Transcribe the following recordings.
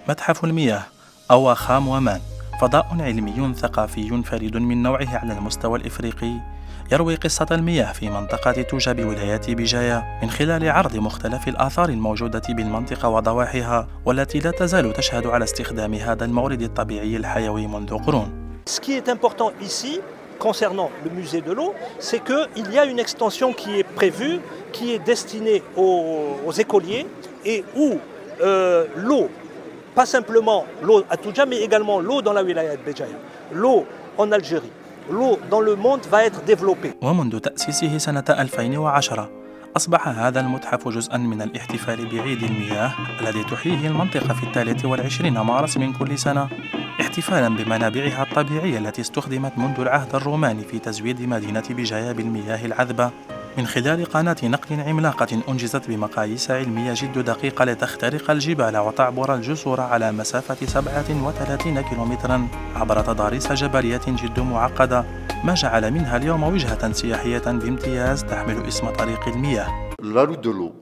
متحف المياه أو خام ومان، فضاء علمي ثقافي فريد من نوعه على المستوى الإفريقي، يروي قصة المياه في منطقة توجا بولاية بجاية من خلال عرض مختلف الآثار الموجودة بالمنطقة وضواحيها، والتي لا تزال تشهد على استخدام هذا المورد الطبيعي الحيوي منذ قرون. Ce qui est important ici, concernant le musée de l'eau, c'est qu'il y a une extension qui est prévue, qui est destinée aux écoliers et où l'eau, pas simplement l'eau à Toudja, mais également l'eau dans la wilaya de Béjaïa, l'eau en Algérie, l'eau dans le monde va être développée. ومنذ تأسيسه سنة 2010 أصبح هذا المتحف جزءاً من الاحتفال بعيد المياه الذي تحييه المنطقة في 23 مارس من كل سنة، احتفالاً بمنابعها الطبيعية التي استخدمت منذ العهد الروماني في تزويد مدينة بجاية بالمياه العذبة من خلال قناة نقل عملاقة أنجزت بمقاييس علمية جد دقيقة لتخترق الجبال وتعبر الجسور على مسافة 37 كيلومتراً عبر تضاريس جبلية جد معقدة، ما جعل منها اليوم وجهة سياحية بامتياز تحمل اسم طريق المياه. La route de l'eau.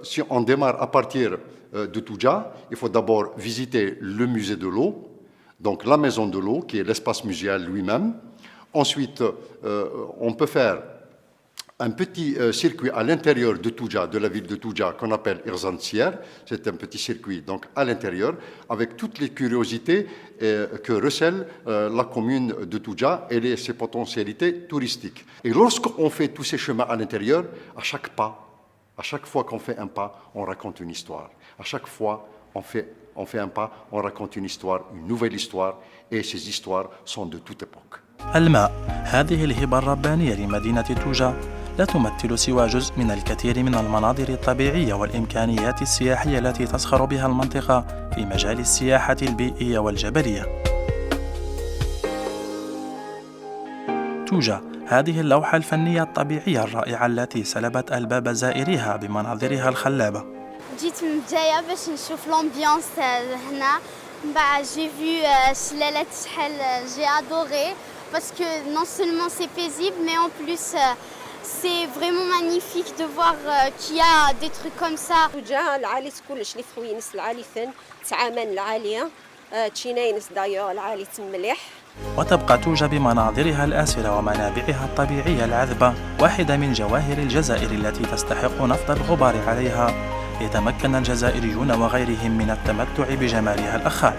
Si on démarre à partir de Toudja, il faut d'abord visiter le musée de l'eau, donc la maison de l'eau qui est l'espace muséal lui-même. Ensuite, on peut faire un petit circuit à l'intérieur de Toudja, de la ville de Toudja, qu'on appelle Irzantier. C'est un petit circuit donc à l'intérieur, avec toutes les curiosités que recèle la commune de Toudja et ses potentialités touristiques. Et lorsqu'on fait tous ces chemins à l'intérieur, à chaque pas, à chaque fois qu'on fait un pas, on raconte une histoire. À chaque fois on fait un pas, on raconte une histoire, une nouvelle histoire, et ces histoires sont de toute époque. الماء، هذه الهبة الربانية لمدينة توجا، لا تمثل سوى جزء من الكثير من المناظر الطبيعية والإمكانيات السياحية التي تزخر بها المنطقة في مجال السياحة البيئية والجبلية. توجا، هذه اللوحة الفنية الطبيعية الرائعة التي سلبت ألباب زائريها بمناظرها الخلابة. جيت من بجاية باش نشوف لومبيونس هنا، بعد جي فيو شلالات شحال جي ادوري parce que non seulement c'est paisible mais en plus c'est vraiment magnifique de voir qu'il y a des trucs comme ça. توجا العالي كلش اللي خوينس العالي فن تعامل العالية تشينينس دايو العالي تمليح. وتبقى توجا بمناظرها الآسرة ومنابعها الطبيعية العذبة واحدة من جواهر الجزائر التي تستحق نفض الغبار عليها ليتمكن الجزائريون وغيرهم من التمتع بجمالها الأخاذ.